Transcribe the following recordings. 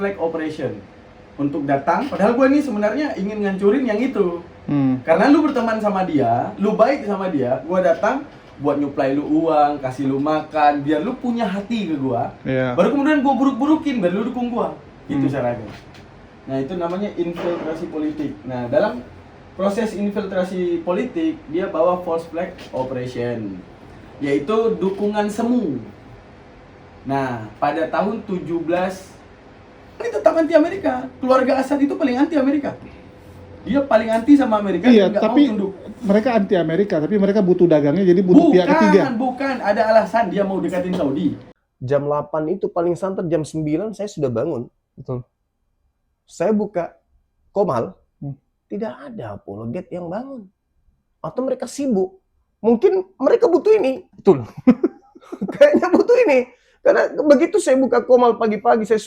flag operation untuk datang. Padahal gue nih sebenarnya ingin ngancurin yang itu. Karena lu berteman sama dia, lu baik sama dia, gue datang buat nyuplai lu uang, kasih lu makan, biar lu punya hati ke gue. Baru kemudian gue buruk-burukin, biar lu dukung gue. Itu caranya. Nah itu namanya infiltrasi politik. Nah dalam proses infiltrasi politik, dia bawa false flag operation, yaitu dukungan semu. Nah pada tahun 17, ini tetap anti Amerika. Keluarga Assad itu paling anti Amerika. Dia paling anti sama Amerika. Iya, tapi mereka anti Amerika, tapi mereka butuh dagangnya, jadi butuh pihak ketiga. Bukan, ada alasan dia mau dekatin Saudi. Jam 8 itu paling santer, jam 9 saya sudah bangun. Betul. Saya buka Komal, tidak ada apologet yang bangun. Atau mereka sibuk. Mungkin mereka butuh ini. Betul. Kayaknya butuh ini. Karena begitu saya buka Komal pagi-pagi, saya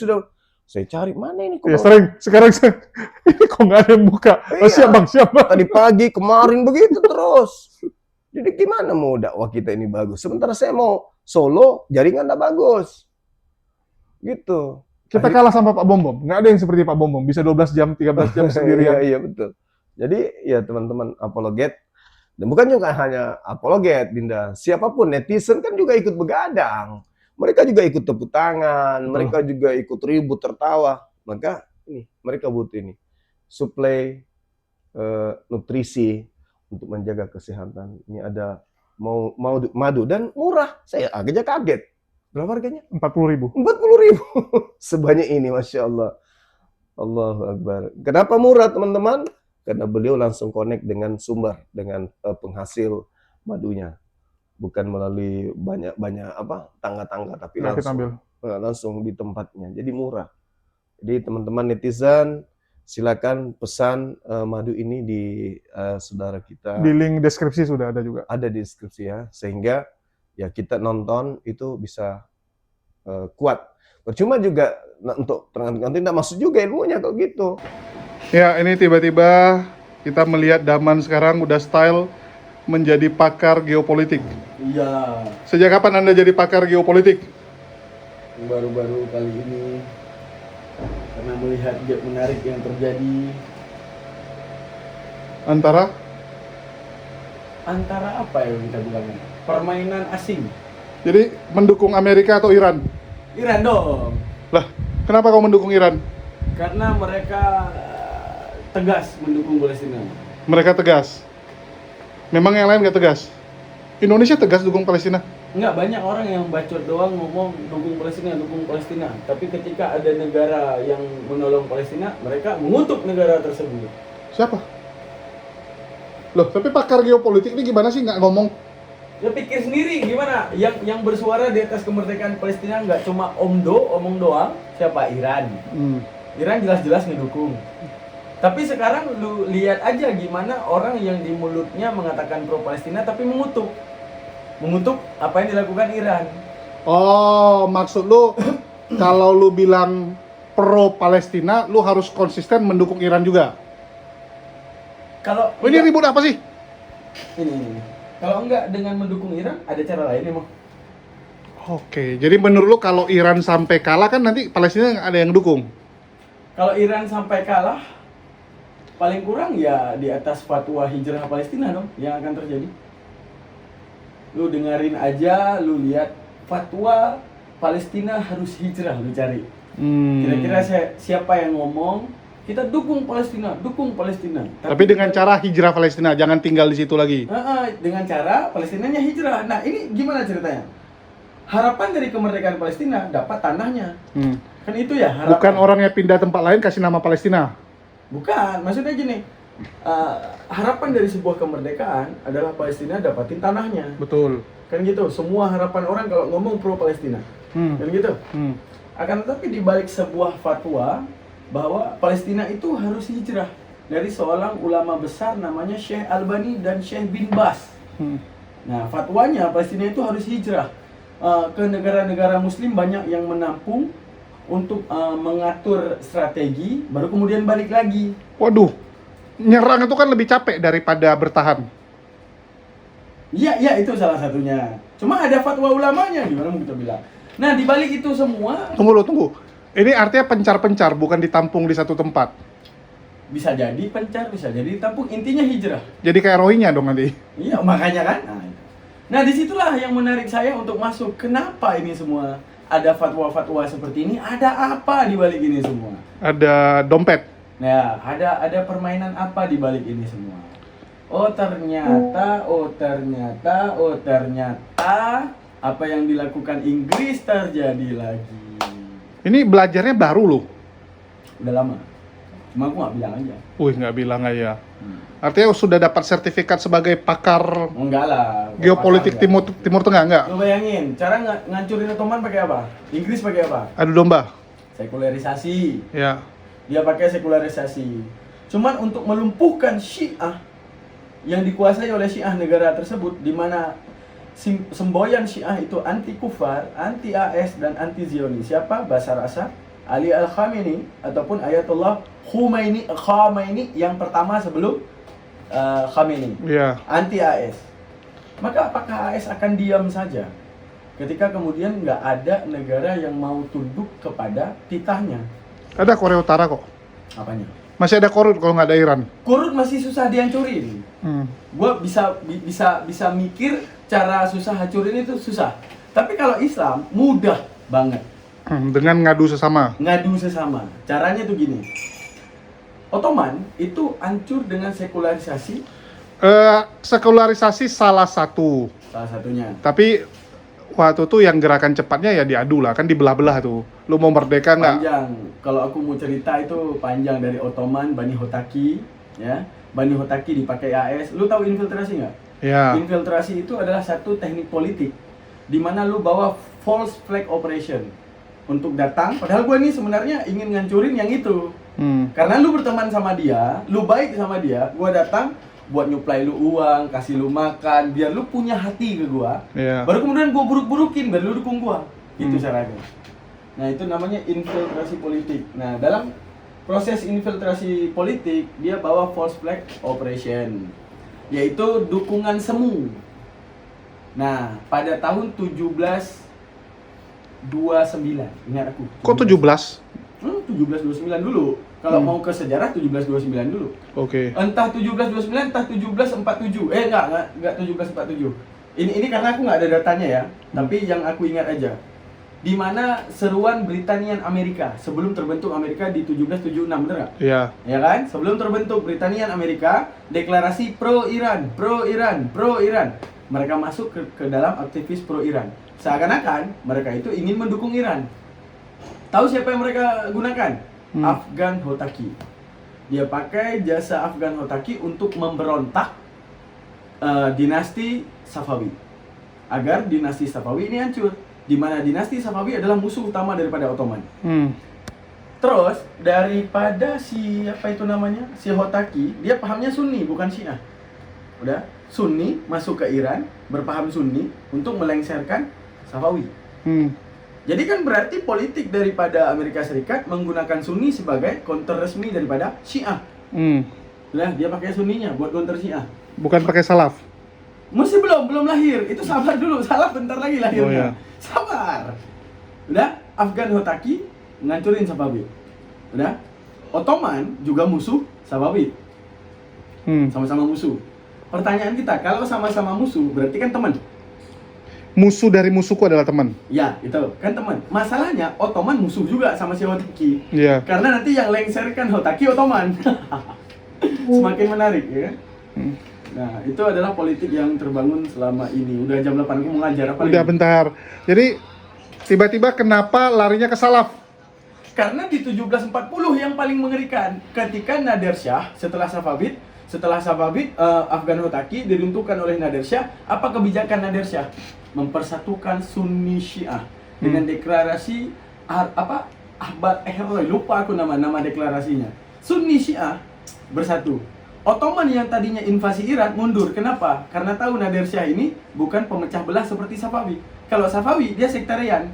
cari, mana ini Komal? Ya sering, sekarang ini kok nggak ada yang buka. Oh, siap bang, siap bang. Tadi pagi, kemarin begitu terus. Jadi gimana mau dakwah kita ini bagus? Sementara saya mau solo, jaringan nggak bagus. Gitu. Kita kalah sama Pak Bom Bom. Nggak ada yang seperti Pak Bom Bom. Bisa 12 jam, 13 jam sendirian. Iya, betul. Jadi ya teman-teman apologet. Dan bukan juga hanya apologet, Dinda. Siapapun, netizen kan juga ikut begadang. Mereka juga ikut tepuk tangan, mereka juga ikut ribut, tertawa. Maka ini, mereka butuh ini. Suplai nutrisi untuk menjaga kesehatan. Ini ada mau madu dan murah. Saya agaknya kaget. Berapa harganya? 40.000. 40.000. Sebanyak ini, Masya Allah. Allahu Akbar. Kenapa murah, teman-teman? Karena beliau langsung connect dengan sumber, dengan penghasil madunya. Bukan melalui banyak tangga-tangga, tapi langsung di tempatnya. Jadi murah. Jadi teman-teman netizen, silakan pesan madu ini di saudara kita. Di link deskripsi sudah ada juga. Ada di deskripsi ya, sehingga ya kita nonton itu bisa kuat. Percuma juga untuk nanti tidak masuk juga ilmunya kalau gitu. Ya, ini tiba-tiba kita melihat Daman sekarang udah style menjadi pakar geopolitik. Iya. Sejak kapan Anda jadi pakar geopolitik? Baru-baru kali ini, karena melihat gap menarik yang terjadi Antara apa yang kita bilang? Permainan asing. Jadi mendukung Amerika atau Iran? Iran dong. Lah, kenapa kau mendukung Iran? Karena mereka tegas mendukung Palestina. Mereka tegas. Memang yang lain nggak tegas? Indonesia tegas dukung Palestina? Enggak, banyak orang yang bacot doang ngomong dukung Palestina. Tapi ketika ada negara yang menolong Palestina, mereka mengutuk negara tersebut. Siapa? Loh, tapi pakar geopolitik ini gimana sih nggak ngomong? Ya pikir sendiri gimana? Yang bersuara di atas kemerdekaan Palestina nggak cuma omong doang. Siapa? Iran. Iran jelas-jelas ngedukung. Tapi sekarang lu lihat aja gimana orang yang di mulutnya mengatakan pro Palestina tapi mengutuk apa yang dilakukan Iran. Oh, maksud lu kalau lu bilang pro Palestina, lu harus konsisten mendukung Iran juga. Kalau ini ribut apa sih? Ini. Kalau enggak dengan mendukung Iran, ada cara lain emang. Oke, jadi menurut lu kalau Iran sampai kalah kan nanti Palestina ada yang dukung. Kalau Iran sampai kalah, paling kurang ya di atas fatwa hijrah Palestina dong yang akan terjadi. Lu dengerin aja, lu lihat fatwa Palestina harus hijrah, lu cari. Kira-kira siapa yang ngomong kita dukung Palestina. Tapi dengan cara hijrah Palestina, jangan tinggal di situ lagi. Dengan cara Palestinanya hijrah. Nah ini gimana ceritanya? Harapan dari kemerdekaan Palestina dapat tanahnya. Kan itu ya harapan. Bukan orangnya pindah tempat lain kasih nama Palestina. Bukan, maksudnya gini, harapan dari sebuah kemerdekaan adalah Palestina dapatin tanahnya. Betul. Kan gitu, semua harapan orang kalau ngomong pro Palestina. Kan gitu. Akan tetapi di balik sebuah fatwa bahwa Palestina itu harus hijrah dari seorang ulama besar namanya Syekh Albani dan Syekh bin Bas. Nah, fatwanya Palestina itu harus hijrah ke negara-negara muslim, banyak yang menampung untuk mengatur strategi, baru kemudian balik lagi. Waduh, nyerang itu kan lebih capek daripada bertahan. Iya, itu salah satunya. Cuma ada fatwa ulamanya, gimana mau kita bilang. Nah, di balik itu semua... Tunggu. Ini artinya pencar-pencar, bukan ditampung di satu tempat. Bisa jadi pencar, bisa jadi tampung. Intinya hijrah. Jadi kayak Rohingya dong nanti. Iya, makanya kan. Nah, disitulah yang menarik saya untuk masuk. Kenapa ini semua ada fatwa-fatwa seperti ini? Ada apa di balik ini semua? Ada dompet. Nah, ada permainan apa di balik ini semua? Oh ternyata apa yang dilakukan Inggris terjadi lagi. Ini belajarnya baru loh. Udah lama. Cuma aku nggak bilang aja. Wih, nggak bilang aja. Artinya sudah dapat sertifikat sebagai pakar Enggak lah. geopolitik Timur Tengah, enggak? Lo bayangin, cara ngancurin Ottoman pakai apa? Inggris pakai apa? Adu domba. Sekularisasi. Ya. Dia pakai sekularisasi. Cuman untuk melumpuhkan Syiah yang dikuasai oleh Syiah negara tersebut, di mana semboyan Syiah itu anti kufar, anti AS dan anti Zionis. Siapa? Bashar Assad, Ali Al-Khamenei ataupun Ayatollah Khomeini yang pertama sebelum Khamenei. Iya. Anti AS. Maka apakah AS akan diam saja ketika kemudian nggak ada negara yang mau tunduk kepada titahnya? Ada Korea Utara kok. Apanya? Masih ada Korut kalau nggak ada Iran. Korut masih susah dihancurin. Gua bisa mikir cara susah hancurin itu susah. Tapi kalau Islam mudah banget. Dengan ngadu sesama. Ngadu sesama. Caranya tuh gini. Ottoman itu hancur dengan sekularisasi. Sekularisasi salah satu. Salah satunya. Tapi waktu itu yang gerakan cepatnya ya diadu lah, kan dibelah-belah tuh. Lu mau merdeka nggak? Panjang. Kalau aku mau cerita itu panjang dari Ottoman, Bani Hotaki, ya. Bani Hotaki dipakai AS. Lu tahu infiltrasi nggak? Ya. Infiltrasi itu adalah satu teknik politik di mana lu bawa false flag operation untuk datang. Padahal gue nih sebenarnya ingin ngancurin yang itu. Karena lu berteman sama dia, lu baik sama dia, gue datang buat nyuplai lu uang, kasih lu makan, biar lu punya hati ke gua. Yeah. Baru kemudian gua buruk-burukin, biar lu dukung gua. Itu caranya. Nah, itu namanya infiltrasi politik. Nah, dalam proses infiltrasi politik, dia bawa false flag operation, yaitu dukungan semu. Nah, pada tahun 1729, ingat aku. Kok 17? 1729 dulu. Kalau mau ke sejarah 1729 dulu. Oke. Entah 1729, entah 1747. Enggak 1747. Ini karena aku nggak ada datanya ya. Tapi yang aku ingat aja. Di mana seruan Britania Amerika sebelum terbentuk Amerika di 1776, bener nggak? Iya. Ya kan? Sebelum terbentuk Britania Amerika, deklarasi pro Iran. Mereka masuk ke dalam aktivis pro Iran. Seakan-akan mereka itu ingin mendukung Iran. Tahu siapa yang mereka gunakan? Afgan Hotaki. Dia pakai jasa Afgan Hotaki untuk memberontak dinasti Safawi, agar dinasti Safawi ini hancur. Di mana dinasti Safawi adalah musuh utama daripada Ottoman. Terus daripada si Hotaki, dia pahamnya Sunni bukan Syiah. Udah, Sunni masuk ke Iran, berpaham Sunni untuk melengsarkan Safawi. Jadi kan berarti politik daripada Amerika Serikat menggunakan Sunni sebagai counter resmi daripada Syiah. Nah, dia pakai Sunninya buat counter Syiah. Bukan pakai salaf. Masih belum lahir. Itu sabar dulu, salaf bentar lagi lahirnya. Oh, ya. Sabar. Udah, Afgan Hotaki ngancurin Safawi. Udah, Ottoman juga musuh Safawi. Sama-sama musuh. Pertanyaan kita, kalau sama-sama musuh berarti kan teman. Musuh dari musuhku adalah teman. Ya, itu kan teman. Masalahnya Ottoman musuh juga sama si Hotaki. Iya. Karena nanti yang lengserkan Hotaki Ottoman. Semakin menarik, ya kan? Nah, itu adalah politik yang terbangun selama ini. Udah jam 8 aku mau ngajar apa Udah lagi? bentar. Jadi tiba-tiba kenapa larinya ke salaf? Karena di 1740 yang paling mengerikan, ketika Nader Shah setelah Safavid, Afgan Hotaki diruntuhkan oleh Nader Shah. Apa kebijakan Nader Shah? Mempersatukan Sunni Syiah dengan deklarasi Ahbab Ehroy, lupa aku nama deklarasinya. Sunni Syiah bersatu. Ottoman yang tadinya invasi Iran mundur. Kenapa? Karena tahu Nader Shah ini bukan pemecah belah seperti Safawi. Kalau Safawi dia sektarian,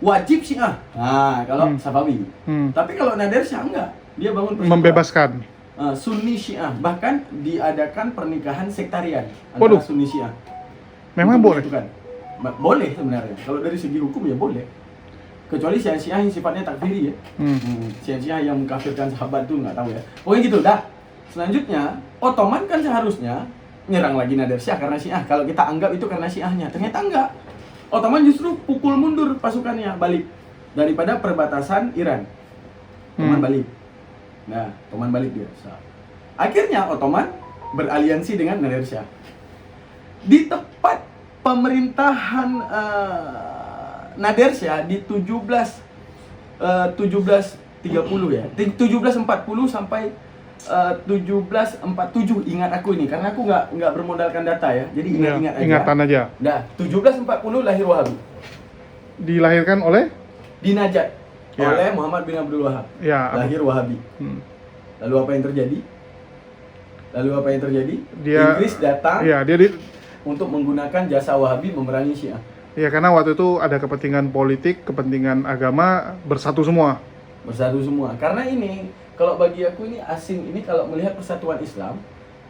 wajib Syiah. Nah, kalau Safawi. Tapi kalau Nader Shah enggak, dia bangun persatuan. Membebaskan. Sunni Syiah, bahkan diadakan pernikahan sektarian antara Sunni Syiah. Memang boleh? Boleh sebenarnya. Kalau dari segi hukum ya boleh. Kecuali Syiah yang sifatnya takfiri ya. Syiah yang mengkafirkan sahabat tuh nggak tahu ya. Pokoknya gitu dah. Selanjutnya, Ottoman kan seharusnya nyerang lagi Nader Syah karena Syiah. Kalau kita anggap itu karena Syiahnya, ternyata enggak. Ottoman justru pukul mundur pasukannya balik daripada perbatasan Iran. Ottoman balik. Nah, Ottoman balik dia. Akhirnya Ottoman beraliansi dengan Nader Syah. Di tepat pemerintahan Nader Syah di 1730 ya. 1740 sampai 1747, ingat aku ini karena aku nggak bermodalkan data ya. Jadi ingat-ingat aja. Ingatan aja. Nah, 1740 lahir Wahabi. Dilahirkan oleh Di Najat Ya. oleh Muhammad bin Abdul Wahab. ya Lahir Wahabi. Lalu apa yang terjadi? Dia Inggris datang ya untuk menggunakan jasa Wahabi memerangi Syiah. ya karena waktu itu ada kepentingan politik, kepentingan agama bersatu semua. Bersatu semua. Karena ini, kalau bagi aku ini asing ini kalau melihat persatuan Islam,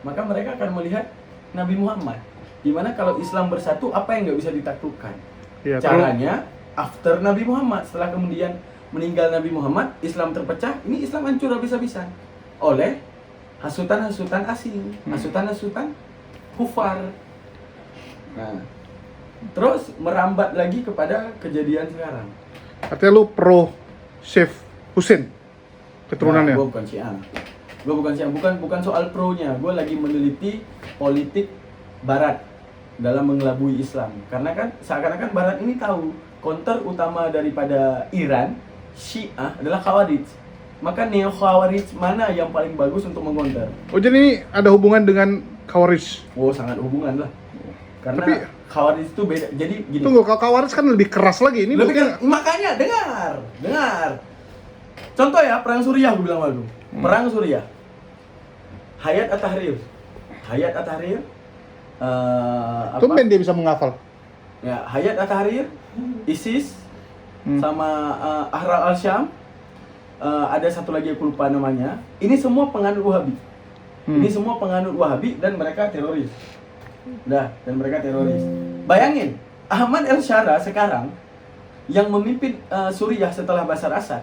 maka mereka akan melihat Nabi Muhammad. Dimana kalau Islam bersatu, apa yang nggak bisa ditaklukkan? Ya, Caranya, after Nabi Muhammad, setelah kemudian meninggal Nabi Muhammad, Islam terpecah, ini Islam hancur habis-habisan oleh hasutan-hasutan asing, hasutan-hasutan kufar. Nah, terus merambat lagi kepada kejadian sekarang. artinya lu pro Syekh Hussein keturunannya. Gue bukan Syiah. Bukan soal pro-nya. Gue lagi meneliti politik Barat dalam mengelabui Islam. Karena kan seakan-akan Barat ini tahu counter utama daripada Iran, Syiah adalah Khawarij. Maka neo Khawarij mana yang paling bagus untuk mengcounter? Oh, jadi ini ada hubungan dengan Khawarij. Oh, sangat hubungan lah. Karena Tapi- Khawarij itu beda. Jadi gini. Tunggu, kalau Khawarij kan lebih keras lagi. Ini Lebih bukan makanya dengar. Contoh ya, perang Suriah gue bilang lalu. Perang Suriah. Hayat At-Tahrir. tumben dia bisa menghafal. Ya, Hayat At-Tahrir, ISIS sama Ahrar al-Syam. Ada satu lagi aku lupa namanya. Ini semua penganut Wahabi. Dan mereka teroris. Bayangin, Ahmad El-Shara sekarang yang memimpin Suriah setelah Bashar Assad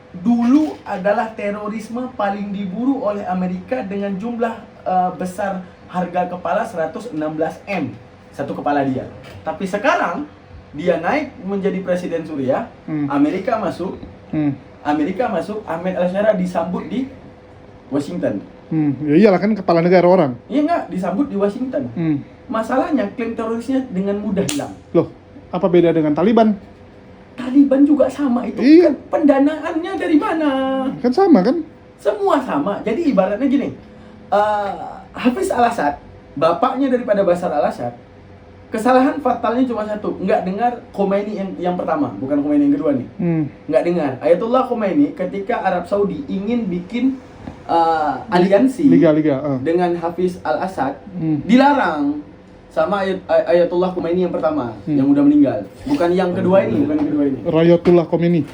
dulu adalah terorisme paling diburu oleh Amerika dengan jumlah besar harga kepala 116 M satu kepala dia. Tapi sekarang dia naik menjadi presiden Suriah, Amerika masuk, Ahmad El-Shara disambut di Washington. Ya iyalah kan kepala negara orang. Iya nggak, disambut di Washington. Masalahnya klaim terorisnya dengan mudah hilang. Loh, apa beda dengan Taliban? Taliban juga sama itu. Iya. Kan pendanaannya dari mana? Kan sama kan? Semua sama. Jadi ibaratnya gini, Hafiz al-Assad, bapaknya daripada Bashar al-Assad, kesalahan fatalnya cuma satu, nggak dengar Khomeini yang pertama, bukan Khomeini yang kedua nih. Nggak dengar. Ayatullah Khomeini ketika Arab Saudi ingin bikin aliansi Liga. dengan Hafiz al-Assad, dilarang sama Ayatullah Khomeini yang pertama, yang udah meninggal. Bukan yang kedua ini. Rayatullah Khomeini.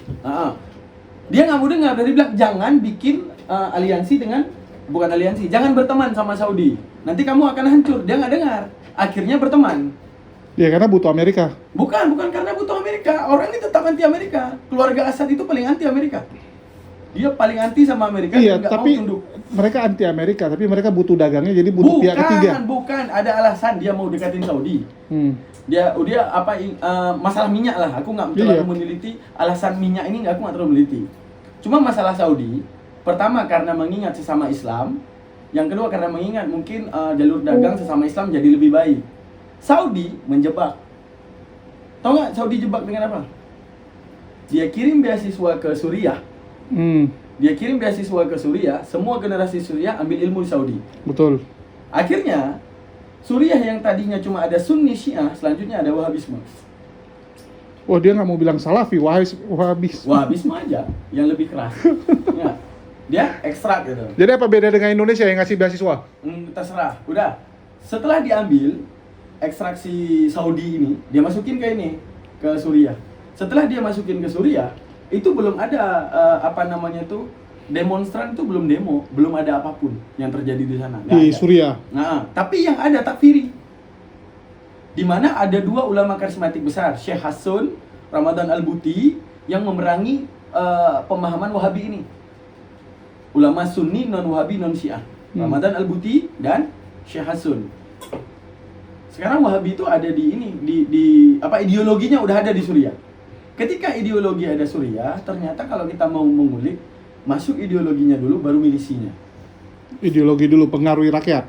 Dia nggak mau dengar, dari bilang jangan bikin aliansi dengan, bukan aliansi, jangan berteman sama Saudi. Nanti kamu akan hancur. Dia nggak dengar. Akhirnya berteman. Ya karena butuh Amerika. Bukan karena butuh Amerika. Orang ini tetap anti Amerika. Keluarga Assad itu paling anti Amerika. Dia paling anti sama Amerika. Iya, dan nggak tapi mau tunduk. mereka anti Amerika, tapi mereka butuh dagangnya, jadi butuh pihak ketiga. Bukan, ada alasan dia mau dekatin Saudi. Dia masalah minyak lah. Aku nggak terlalu meneliti alasan minyak ini, aku nggak terlalu meneliti. Cuma masalah Saudi, pertama karena mengingat sesama Islam, yang kedua karena mengingat mungkin jalur dagang sesama Islam jadi lebih baik. Saudi menjebak. Tahu nggak Saudi jebak dengan apa? Dia kirim beasiswa ke Suriah. Semua generasi Suriah ambil ilmu di Saudi. Betul. Akhirnya Suriah yang tadinya cuma ada Sunni Syiah, selanjutnya ada Wahabisme. Oh, dia nggak mau bilang Salafi, Wahabisme aja yang lebih keras. Ya. Dia ekstrak gitu. Jadi apa beda dengan Indonesia yang ngasih beasiswa? Terserah. Udah. Setelah diambil ekstraksi Saudi ini, dia masukin ke Suriah. Setelah dia masukin ke Suriah, itu belum ada demonstran itu belum ada apapun yang terjadi di sana. Di Suriah. Nah, tapi yang ada takfiri. Di mana ada dua ulama karismatik besar, Syekh Hasan Ramadan Al-Buti yang memerangi pemahaman Wahabi ini. Ulama Sunni non Wahabi non Syiah. Ramadan Al-Buti dan Syekh Hasun. Sekarang Wahabi itu ada di ini, di apa, ideologinya udah ada di Suriah. Ketika ideologi ada Suriah, ternyata kalau kita mau mengulik, masuk ideologinya dulu baru milisinya. Ideologi dulu pengaruhi rakyat.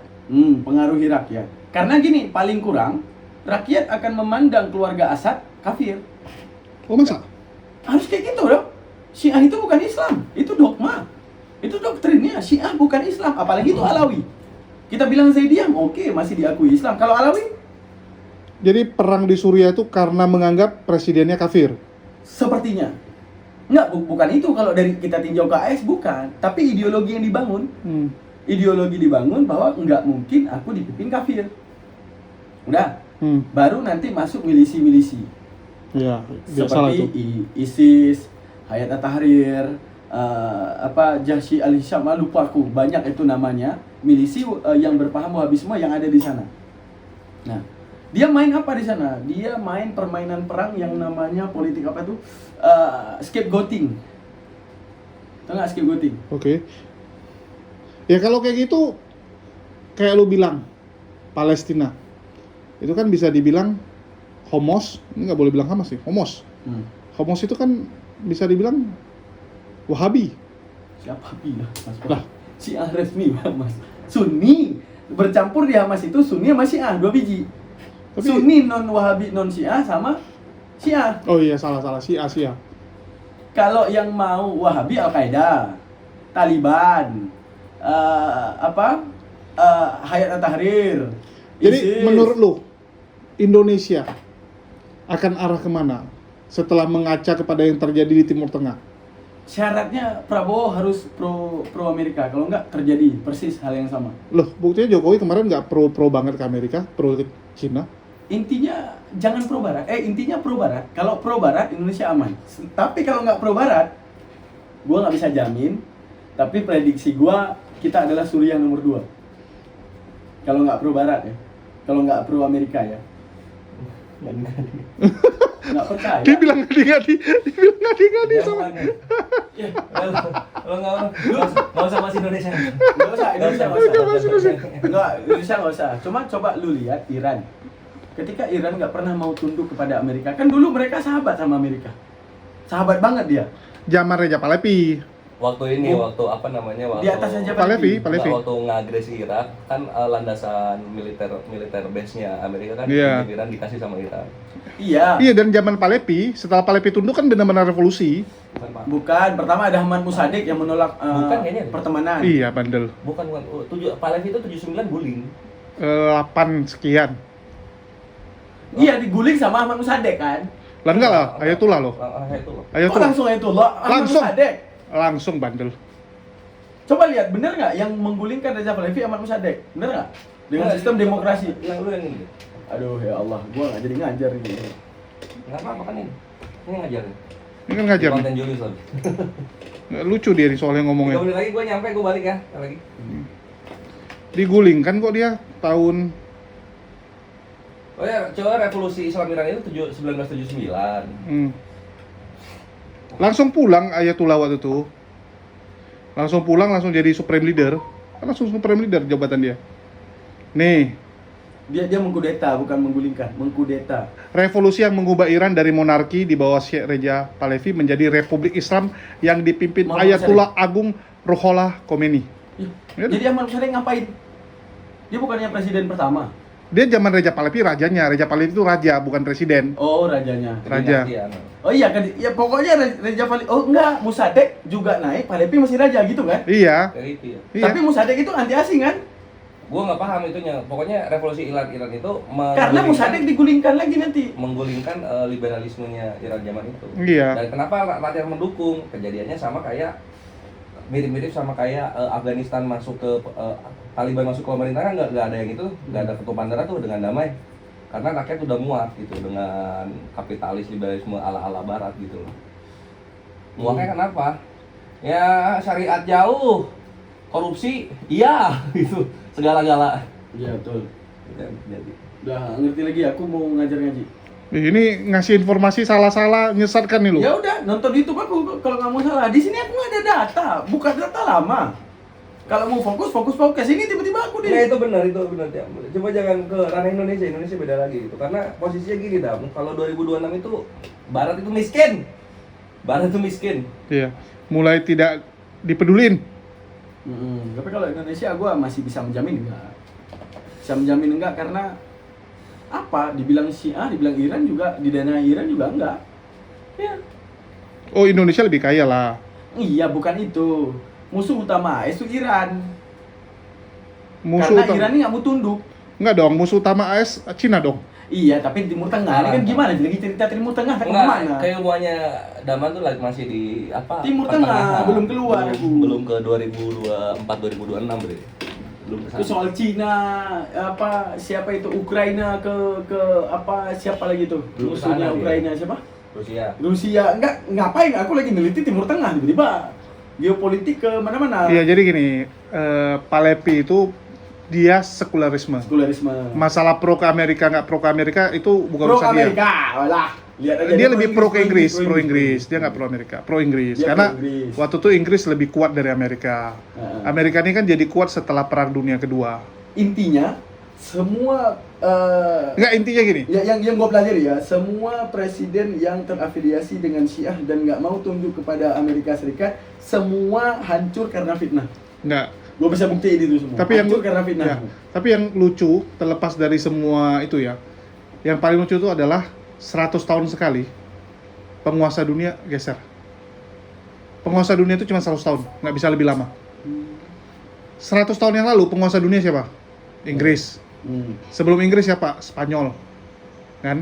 Pengaruhi rakyat. Karena gini, paling kurang rakyat akan memandang keluarga Asad kafir. Oh masa? Harus kayak gitu dong. Syiah itu bukan Islam, itu dogma. Itu doktrinnya, Syiah bukan Islam, apalagi itu Alawi. Kita bilang Zaidiyah, oke, masih diakui Islam. Kalau Alawi? Jadi perang di Suriah itu karena menganggap presidennya kafir? Sepertinya. Enggak, bukan itu kalau dari kita tinjau ke AS, bukan. Tapi ideologi yang dibangun. Ideologi dibangun bahwa enggak mungkin aku dipimpin kafir. Udah. Baru nanti masuk milisi-milisi. Ya, biasalah seperti itu. ISIS, Hayat At-Tahrir, Jahsy al-Syam, lupa aku, banyak itu namanya, milisi yang berpaham Wahabisme yang ada di sana. Nah, dia main apa di sana? Dia main permainan perang yang namanya politik apa tuh? Scapegoating. Tahu nggak scapegoating? Oke. Ya kalau kayak gitu, kayak lu bilang, Palestina, itu kan bisa dibilang Homos, ini nggak boleh bilang Hamas sih, Homos. Homos itu kan bisa dibilang Wahabi. Siapa bilang, Mas? Lah. Syiah resmi, Mas. Sunni bercampur di Hamas itu Sunni sama Syiah, 2 biji. Tapi- Sunni non Wahabi non Syiah sama Syiah. Oh iya, salah, Syiah. Kalau yang mau Wahabi Al-Qaeda, Taliban, Hayat At-Tahrir, Jadi ISIS. menurut lu, Indonesia akan arah kemana setelah mengaca kepada yang terjadi di Timur Tengah? Syaratnya Prabowo harus pro Amerika, kalau enggak terjadi persis hal yang sama. Loh, buktinya Jokowi kemarin nggak pro banget ke Amerika, pro ke Cina. Intinya jangan pro barat. Intinya pro barat. Kalau pro barat Indonesia aman. Tapi kalau nggak pro barat, gua nggak bisa jamin. Tapi prediksi gua kita adalah Suriah nomor 2. Kalau nggak pro barat ya. Kalau nggak pro Amerika ya. Nggak percaya. Dia bilang ngadi-ngadi sama. Ya, Lo nggak usah masih Indonesia. nggak usah. Indonesia nggak usah. Nggak. Indonesia nggak usah. Cuma coba lu lihat Iran. Ketika Iran nggak pernah mau tunduk kepada Amerika, kan dulu mereka sahabat sama Amerika. Sahabat banget dia. Zaman Reja Pahlavi. Waktu ini, waktu apa namanya? Waktu Di atas aja Pahlavi. Waktu ngagresi Irak kan landasan militer base-nya Amerika kan Iya. Iran dikasih sama Iran. Iya. Iya, dan zaman Pahlavi, setelah Pahlavi tunduk kan benar-benar revolusi. Bukan, Pak. Bukan, pertama ada Ahmad Musadik yang menolak Bukan kayaknya. pertemanan. Iya, bandel. Bukan. Pahlavi itu 79 guling. 8 sekian. Iya, diguling sama Ahmad Musadik kan. Lah enggak lah, Ayatullah loh. Itu loh. Kok Ayatullah. langsung itu loh, Ahmad Langsung. Musadik. Langsung bandel. Coba lihat, bener nggak yang menggulingkan Reza Pahlavi Ahmad Musadik? Bener nggak? Dengan sistem demokrasi. Yang lu yang ini. Aduh ya Allah, gua nggak jadi ngajar ini. Nggak apa-apa kan ini. Ini ngajarin. Ini kan ngajar. Konten Julius lagi. Lucu dia nih soalnya 3 ngomongnya. menit lagi gue nyampe, gue balik ya. Ntar lagi. Digulingkan kok dia tahun. Oh ya, coba revolusi Islam Iran itu 1979. Langsung pulang Ayatullah waktu itu. Langsung pulang, langsung jadi supreme leader. Kan langsung supreme leader jabatan dia. Nih, Dia mengkudeta, bukan menggulingkan, mengkudeta. revolusi yang mengubah Iran dari monarki di bawah Syekh Reza Pahlavi menjadi Republik Islam yang dipimpin Muhammad Ayatullah Agung Ruhollah Khomeini. Ya. Jadi Ahmad Musadik ngapain? Dia bukannya presiden pertama. Dia zaman Reza Pahlavi rajanya. Reza Pahlavi itu raja, bukan presiden. Oh, rajanya. Raja. Oh iya kan, ya pokoknya Reza Pahlavi. Oh enggak, Musadik juga naik, Pahlavi masih raja gitu kan? Iya. Kayak gitu ya. Iya. Tapi Musadik itu anti asing kan? Gue nggak paham itunya. Pokoknya revolusi Iran itu Karena Musadik digulingkan lagi nanti. menggulingkan liberalismenya Iran zaman itu. Iya. Dan kenapa rakyat mendukung? Kejadiannya sama kayak mirip-mirip sama kayak Afghanistan masuk ke Taliban masuk ke pemerintahan, nggak ada yang itu, nggak ada ketupan darah tuh dengan damai. Karena rakyat udah muak gitu dengan kapitalis liberalisme ala-ala barat gitu loh. Muaknya kenapa? Ya syariat jauh, korupsi iya gitu, segala-gala. Iya betul. Jadi Udah ngerti lagi, aku mau ngajar ngaji. Ini ngasih informasi salah-salah, nyesatkan nih lu. Ya udah, nonton di YouTube aku kalau nggak mau salah. Di sini aku nggak ada data, buka data lama. Kalau mau fokus podcast ini tiba-tiba aku Nah itu benar ya. Coba jangan ke ranah Indonesia beda lagi gitu. Karena posisinya gini Dam, kalau 2026 itu Barat itu miskin. Iya, mulai tidak dipedulin. Tapi kalau Indonesia gua masih bisa menjamin enggak. Bisa menjamin enggak karena apa? Dibilang Syiah, dibilang Iran juga, didanai Iran juga enggak. Ya. Oh, Indonesia lebih kaya lah. Iya, bukan itu. Musuh utama AS itu Iran. Musuh Karena utama. Iran ini nggak mau tunduk. Enggak dong, musuh utama AS Cina dong. Iya, tapi Timur Tengah ini kan gimana? Lagi cerita Timur Tengah kan kemana? Keilmuannya Daman tuh lagi masih di apa? Timur Tengah, pertengahan. belum keluar. Belum ke 2024 2026 berarti. Belum ke Itu sana. soal Cina, apa siapa itu Ukraina ke apa siapa lagi tuh? Belum Musuhnya kesana dia. Ukraina siapa? Rusia. Enggak ngapain? Aku lagi neliti Timur Tengah tiba-tiba geopolitik ke mana-mana. Iya, jadi gini, Palepi itu dia sekularisme. Sekularisme. Masalah pro ke Amerika nggak pro ke Amerika itu bukan Pro urusan dia. Amerika, walah. Lihat aja Dia lebih pro ke Inggris, pro Inggris. Dia nggak pro Amerika, pro Inggris. Dia Karena pro Inggris. waktu itu Inggris lebih kuat dari Amerika. Amerika ini kan jadi kuat setelah Perang Dunia Kedua. Intinya semua Nggak, intinya gini. yang gue pelajari ya, semua presiden yang terafiliasi dengan Syiah dan nggak mau tunduk kepada Amerika Serikat, semua hancur karena fitnah. Nggak. Gue bisa buktiin itu semua. Tapi yang hancur karena fitnah. ya, tapi yang lucu terlepas dari semua itu ya, yang paling lucu itu adalah 100 tahun sekali penguasa dunia geser. Penguasa dunia itu cuma 100 tahun, nggak bisa lebih lama. 100 tahun yang lalu penguasa dunia siapa? Inggris. Sebelum Inggris siapa? Spanyol. Kan?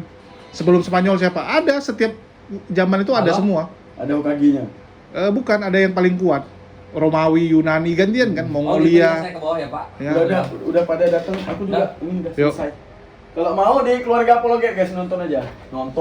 Sebelum Spanyol siapa? Ada, setiap zaman itu ada Halo? semua. Ada UKG-nya. Bukan, ada yang paling kuat. Romawi, Yunani, gantian kan, Oh, di Mongolia. saya ke bawah ya, Pak. Ya. Udah pada datang. Aku juga ini udah Yuk. selesai. Kalau mau di keluarga Apologet guys nonton aja. Nonton.